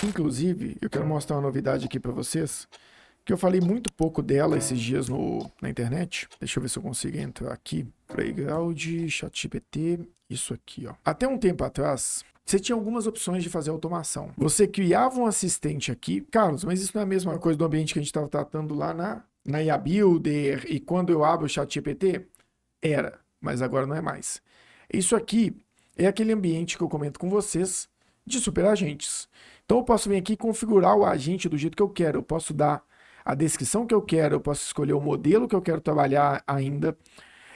Inclusive, eu quero mostrar uma novidade aqui para vocês, que eu falei muito pouco dela esses dias na internet. Deixa eu ver se eu consigo entrar aqui. Playground, ChatGPT, isso aqui, ó. Até um tempo atrás, você tinha algumas opções de fazer automação. Você criava um assistente aqui. Carlos, mas isso não é a mesma coisa do ambiente que a gente estava tratando lá na IA Builder e quando eu abro o ChatGPT? Era, mas agora não é mais. Isso aqui é aquele ambiente que eu comento com vocês de superagentes. Então eu posso vir aqui e configurar o agente do jeito que eu quero. Eu posso dar a descrição que eu quero, eu posso escolher o modelo que eu quero trabalhar ainda.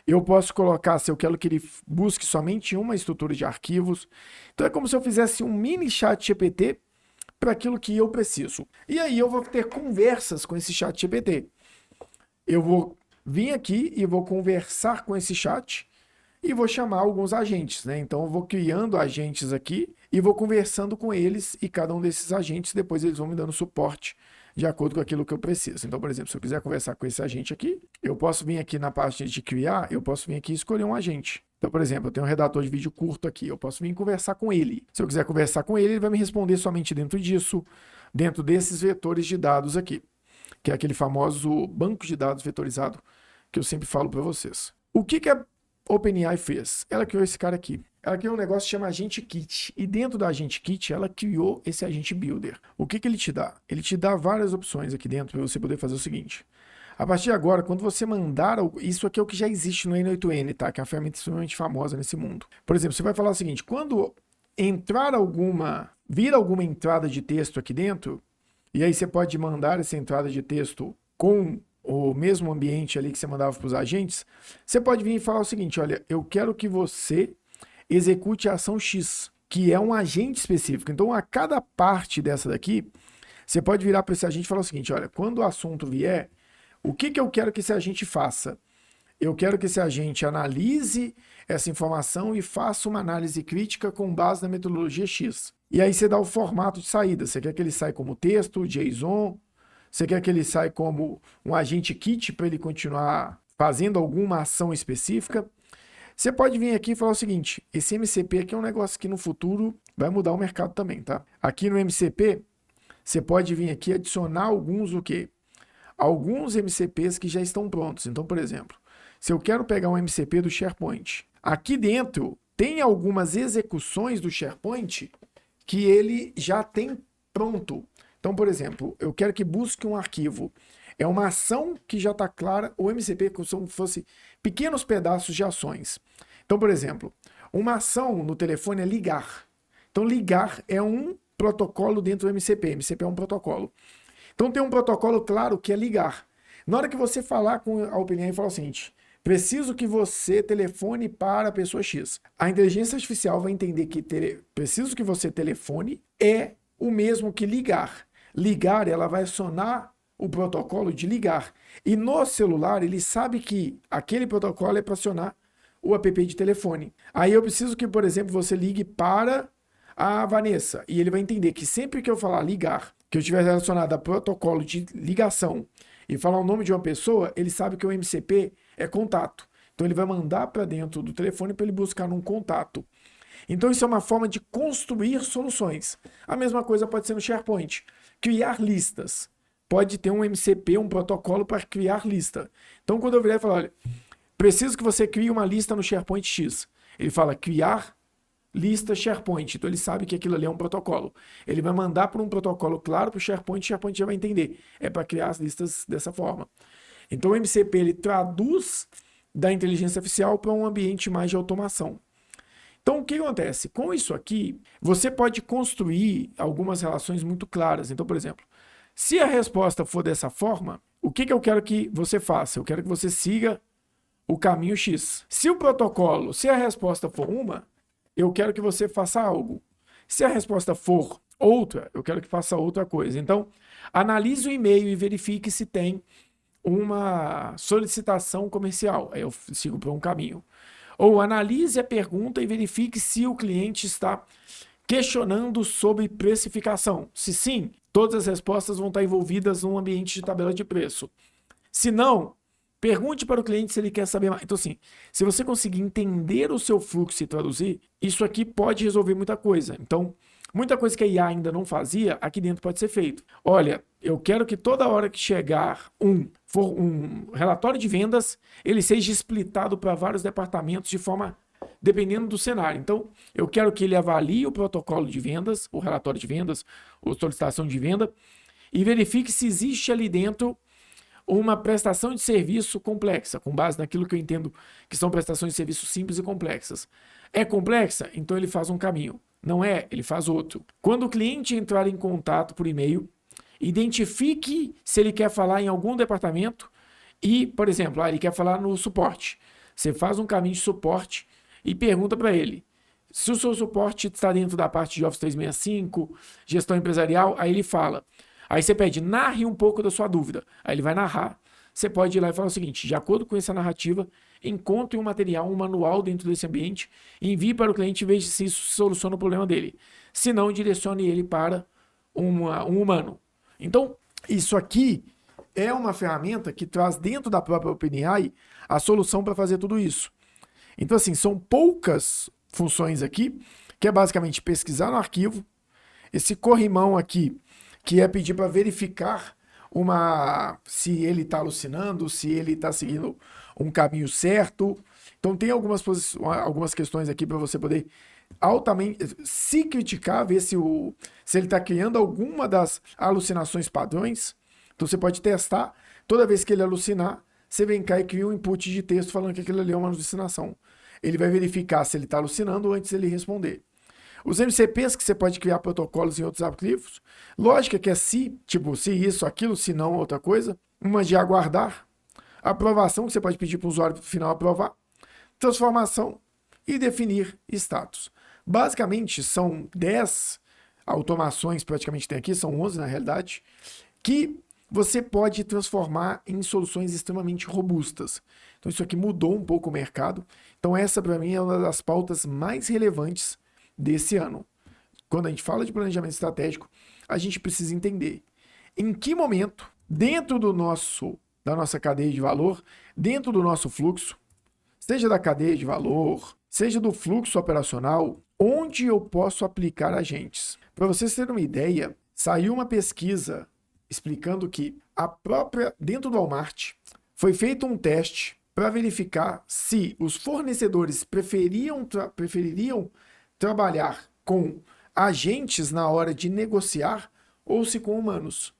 Eu posso colocar se eu quero que ele busque somente uma estrutura de arquivos. Então é como se eu fizesse um mini chat GPT para aquilo que eu preciso. E aí eu vou ter conversas com esse chat GPT. Eu vou vir aqui e vou conversar com esse chat e vou chamar alguns agentes, né? Então eu vou criando agentes aqui e vou conversando com eles e cada um desses agentes, depois eles vão me dando suporte de acordo com aquilo que eu preciso. Então, por exemplo, se eu quiser conversar com esse agente aqui, eu posso vir aqui na parte de criar, eu posso vir aqui e escolher um agente. Então, por exemplo, eu tenho um redator de vídeo curto aqui, eu posso vir conversar com ele. Se eu quiser conversar com ele, ele vai me responder somente dentro disso, dentro desses vetores de dados aqui, que é aquele famoso banco de dados vetorizado que eu sempre falo para vocês. O que a OpenAI fez? Ela criou esse cara aqui. Ela criou um negócio que chama Agente Kit. E dentro da Agente Kit, ela criou esse Agente Builder. O que ele te dá? Ele te dá várias opções aqui dentro para você poder fazer o seguinte. A partir de agora, quando você mandar... Isso aqui é o que já existe no N8N, tá? Que é uma ferramenta extremamente famosa nesse mundo. Por exemplo, você vai falar o seguinte. Quando vir alguma entrada de texto aqui dentro, e aí você pode mandar essa entrada de texto com o mesmo ambiente ali que você mandava para os agentes, você pode vir e falar o seguinte, olha, eu quero que você execute a ação X, que é um agente específico. Então, a cada parte dessa daqui, você pode virar para esse agente e falar o seguinte, olha, quando o assunto vier, o que eu quero que esse agente faça? Eu quero que esse agente analise essa informação e faça uma análise crítica com base na metodologia X. E aí você dá o formato de saída. Você quer que ele saia como texto, JSON? Você quer que ele saia como um agente kit para ele continuar fazendo alguma ação específica? Você pode vir aqui e falar o seguinte, esse MCP aqui é um negócio que no futuro vai mudar o mercado também, tá? Aqui no MCP, você pode vir aqui e adicionar alguns o quê? Alguns MCPs que já estão prontos. Então, por exemplo, se eu quero pegar um MCP do SharePoint, aqui dentro tem algumas execuções do SharePoint que ele já tem pronto. Então, por exemplo, eu quero que busque um arquivo. É uma ação que já está clara, o MCP como se fosse pequenos pedaços de ações. Então, por exemplo, uma ação no telefone é ligar. Então, ligar é um protocolo dentro do MCP. MCP é um protocolo. Então, tem um protocolo claro que é ligar. Na hora que você falar com a OpenAI e falar o seguinte, preciso que você telefone para a pessoa X. A inteligência artificial vai entender que preciso que você telefone é o mesmo que ligar. Ligar, ela vai acionar o protocolo de ligar. E no celular, ele sabe que aquele protocolo é para acionar o app de telefone. Aí eu preciso que, por exemplo, você ligue para a Vanessa. E ele vai entender que sempre que eu falar ligar, que eu tiver relacionado a protocolo de ligação e falar o nome de uma pessoa, ele sabe que o MCP é contato. Então ele vai mandar para dentro do telefone para ele buscar um contato. Então isso é uma forma de construir soluções. A mesma coisa pode ser no SharePoint. Criar listas. Pode ter um MCP, um protocolo para criar lista. Então quando eu virar e falar, olha, preciso que você crie uma lista no SharePoint X. Ele fala criar lista SharePoint. Então ele sabe que aquilo ali é um protocolo. Ele vai mandar para um protocolo claro para o SharePoint já vai entender. É para criar as listas dessa forma. Então o MCP ele traduz da inteligência artificial para um ambiente mais de automação. Então, o que acontece? Com isso aqui, você pode construir algumas relações muito claras. Então, por exemplo, se a resposta for dessa forma, o que eu quero que você faça? Eu quero que você siga o caminho X. Se o protocolo, se a resposta for uma, eu quero que você faça algo. Se a resposta for outra, eu quero que faça outra coisa. Então, analise o e-mail e verifique se tem uma solicitação comercial. Aí eu sigo por um caminho. Ou analise a pergunta e verifique se o cliente está questionando sobre precificação. Se sim, todas as respostas vão estar envolvidas num ambiente de tabela de preço. Se não, pergunte para o cliente se ele quer saber mais. Então, assim, se você conseguir entender o seu fluxo e traduzir, isso aqui pode resolver muita coisa. Então, Muita coisa que a IA ainda não fazia, aqui dentro pode ser feito. Olha, eu quero que toda hora que chegar for um relatório de vendas, ele seja splitado para vários departamentos de forma dependendo do cenário. Então, eu quero que ele avalie o protocolo de vendas, o relatório de vendas, ou solicitação de venda, e verifique se existe ali dentro uma prestação de serviço complexa, com base naquilo que eu entendo que são prestações de serviço simples e complexas. É complexa? Então ele faz um caminho. Não é? Ele faz outro. Quando o cliente entrar em contato por e-mail, identifique se ele quer falar em algum departamento e, por exemplo, ele quer falar no suporte. Você faz um caminho de suporte e pergunta para ele se o seu suporte está dentro da parte de Office 365, gestão empresarial, aí ele fala. Aí você pede, narre um pouco da sua dúvida. Aí ele vai narrar. Você pode ir lá e falar o seguinte, de acordo com essa narrativa, encontre um material, um manual dentro desse ambiente, envie para o cliente e veja se isso soluciona o problema dele. Se não, direcione ele para um humano. Então, isso aqui é uma ferramenta que traz dentro da própria OpenAI a solução para fazer tudo isso. Então, assim, são poucas funções aqui, que é basicamente pesquisar no arquivo, esse corrimão aqui, que é pedir para verificar se ele está alucinando, se ele está seguindo um caminho certo. Então tem algumas questões aqui para você poder altamente se criticar, ver se ele está criando alguma das alucinações padrões. Então você pode testar, toda vez que ele alucinar, você vem cá e cria um input de texto falando que aquilo ali é uma alucinação. Ele vai verificar se ele está alucinando antes de ele responder. Os MCPs que você pode criar protocolos em outros aplicativos. Lógica que é se, tipo, se isso, aquilo, se não, outra coisa. Uma de aguardar. Aprovação, que você pode pedir para o usuário final aprovar. Transformação e definir status. Basicamente, são 10 automações, praticamente tem aqui, são 11 na realidade, que você pode transformar em soluções extremamente robustas. Então isso aqui mudou um pouco o mercado. Então essa, para mim, é uma das pautas mais relevantes desse ano. Quando a gente fala de planejamento estratégico, a gente precisa entender em que momento, dentro da nossa cadeia de valor, dentro do nosso fluxo, seja da cadeia de valor, seja do fluxo operacional, onde eu posso aplicar agentes. Para vocês terem uma ideia, saiu uma pesquisa explicando que dentro do Walmart, foi feito um teste para verificar se os fornecedores prefeririam trabalhar com agentes na hora de negociar ou se com humanos.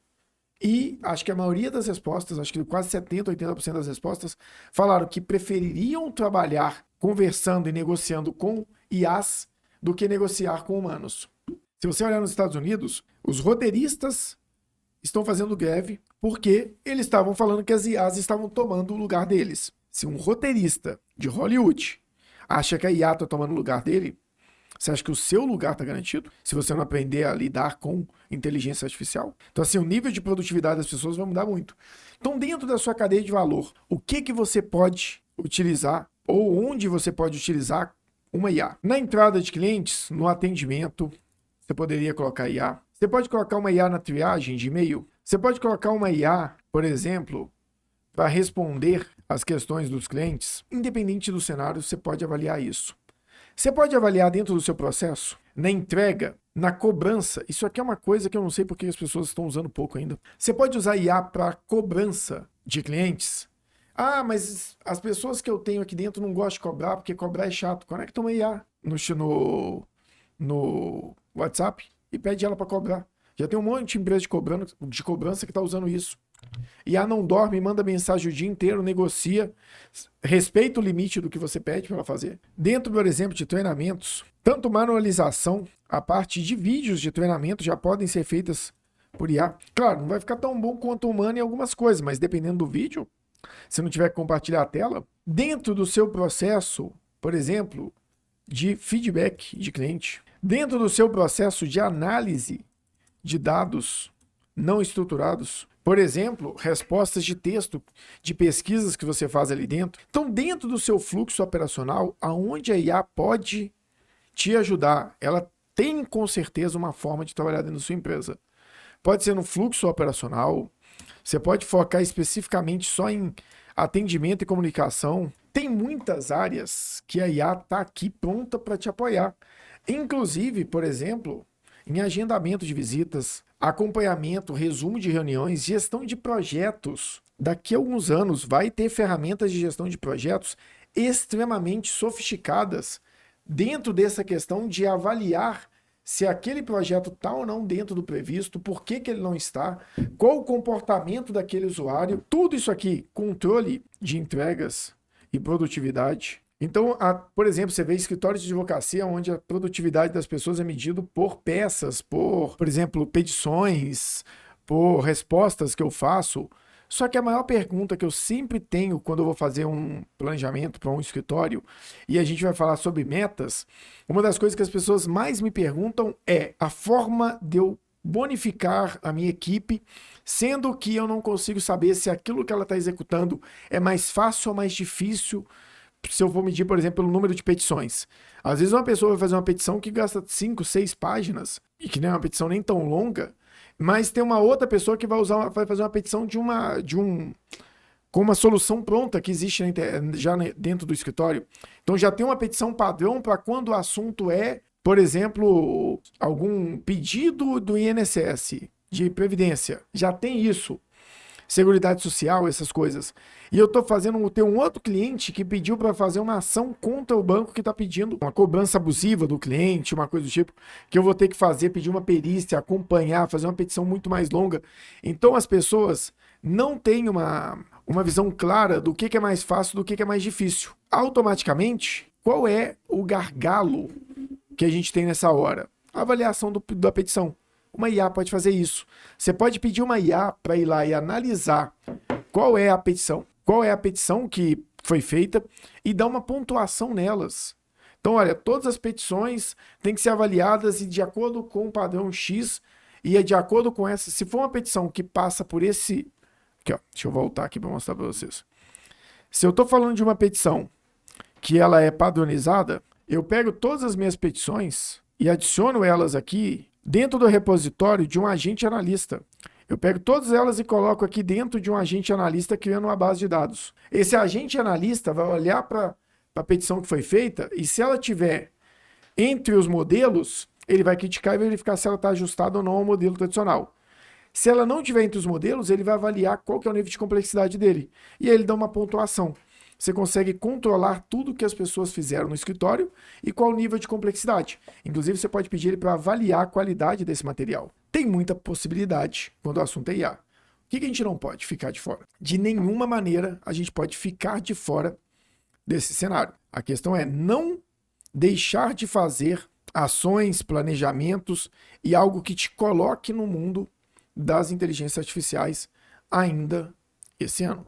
E acho que a maioria das respostas, acho que quase 70%, 80% das respostas, falaram que prefeririam trabalhar conversando e negociando com IAs do que negociar com humanos. Se você olhar nos Estados Unidos, os roteiristas estão fazendo greve porque eles estavam falando que as IAs estavam tomando o lugar deles. Se um roteirista de Hollywood acha que a IA está tomando o lugar dele, você acha que o seu lugar está garantido? Se você não aprender a lidar com inteligência artificial? Então, assim, o nível de produtividade das pessoas vai mudar muito. Então, dentro da sua cadeia de valor, o que você pode utilizar ou onde você pode utilizar uma IA? Na entrada de clientes, no atendimento, você poderia colocar IA. Você pode colocar uma IA na triagem de e-mail. Você pode colocar uma IA, por exemplo, para responder às questões dos clientes. Independente do cenário, você pode avaliar isso. Você pode avaliar dentro do seu processo, na entrega, na cobrança. Isso aqui é uma coisa que eu não sei porque as pessoas estão usando pouco ainda. Você pode usar IA para cobrança de clientes. Ah, mas as pessoas que eu tenho aqui dentro não gostam de cobrar porque cobrar é chato. Conecta uma IA no WhatsApp e pede ela para cobrar. Já tem um monte de empresa de cobrança que está usando isso. IA não dorme, manda mensagem o dia inteiro, negocia, respeita o limite do que você pede para ela fazer. Dentro, por exemplo, de treinamentos, tanto manualização, a parte de vídeos de treinamento já podem ser feitas por IA. Claro, não vai ficar tão bom quanto o humano em algumas coisas, mas dependendo do vídeo, se não tiver que compartilhar a tela, dentro do seu processo, por exemplo, de feedback de cliente, dentro do seu processo de análise de dados não estruturados, por exemplo, respostas de texto de pesquisas que você faz ali dentro. Então, dentro do seu fluxo operacional, aonde a IA pode te ajudar, ela tem com certeza uma forma de trabalhar dentro da sua empresa. Pode ser no fluxo operacional, você pode focar especificamente só em atendimento e comunicação. Tem muitas áreas que a IA está aqui pronta para te apoiar. Inclusive, por exemplo, em agendamento de visitas, acompanhamento, resumo de reuniões, gestão de projetos. Daqui a alguns anos vai ter ferramentas de gestão de projetos extremamente sofisticadas dentro dessa questão de avaliar se aquele projeto está ou não dentro do previsto, por que ele não está, qual o comportamento daquele usuário, tudo isso aqui, controle de entregas e produtividade. Então, por exemplo, você vê escritórios de advocacia onde a produtividade das pessoas é medida por peças, por exemplo, petições, por respostas que eu faço. Só que a maior pergunta que eu sempre tenho quando eu vou fazer um planejamento para um escritório e a gente vai falar sobre metas, uma das coisas que as pessoas mais me perguntam é a forma de eu bonificar a minha equipe, sendo que eu não consigo saber se aquilo que ela está executando é mais fácil ou mais difícil, se eu vou medir, por exemplo, pelo número de petições. Às vezes uma pessoa vai fazer uma petição que gasta 5, 6 páginas e que não é uma petição nem tão longa, mas tem uma outra pessoa que vai fazer uma petição com uma solução pronta que existe já dentro do escritório. Então já tem uma petição padrão para quando o assunto é, por exemplo, algum pedido do INSS, de previdência. Já tem isso. Seguridade social, essas coisas. E eu tô tem um outro cliente que pediu para fazer uma ação contra o banco que tá pedindo uma cobrança abusiva do cliente, uma coisa do tipo, que eu vou ter que pedir uma perícia, acompanhar, fazer uma petição muito mais longa. Então as pessoas não têm uma visão clara do que é mais fácil, do que é mais difícil. Automaticamente, qual é o gargalo que a gente tem nessa hora? A avaliação da petição. Uma IA pode fazer isso. Você pode pedir uma IA para ir lá e analisar qual é a petição que foi feita e dar uma pontuação nelas. Então, olha, todas as petições têm que ser avaliadas e de acordo com o padrão X e é de acordo com essa. Se for uma petição que passa por esse... Aqui, ó, deixa eu voltar aqui para mostrar para vocês. Se eu estou falando de uma petição que ela é padronizada, eu pego todas as minhas petições e adiciono elas aqui dentro do repositório de um agente analista. Eu pego todas elas e coloco aqui dentro de um agente analista criando uma base de dados. Esse agente analista vai olhar para a petição que foi feita e se ela tiver entre os modelos, ele vai criticar e verificar se ela está ajustada ou não ao modelo tradicional. Se ela não tiver entre os modelos, ele vai avaliar qual que é o nível de complexidade dele. E aí ele dá uma pontuação. Você consegue controlar tudo que as pessoas fizeram no escritório e qual o nível de complexidade. Inclusive, você pode pedir ele para avaliar a qualidade desse material. Tem muita possibilidade quando o assunto é IA. O que a gente não pode ficar de fora? De nenhuma maneira a gente pode ficar de fora desse cenário. A questão é não deixar de fazer ações, planejamentos e algo que te coloque no mundo das inteligências artificiais ainda esse ano.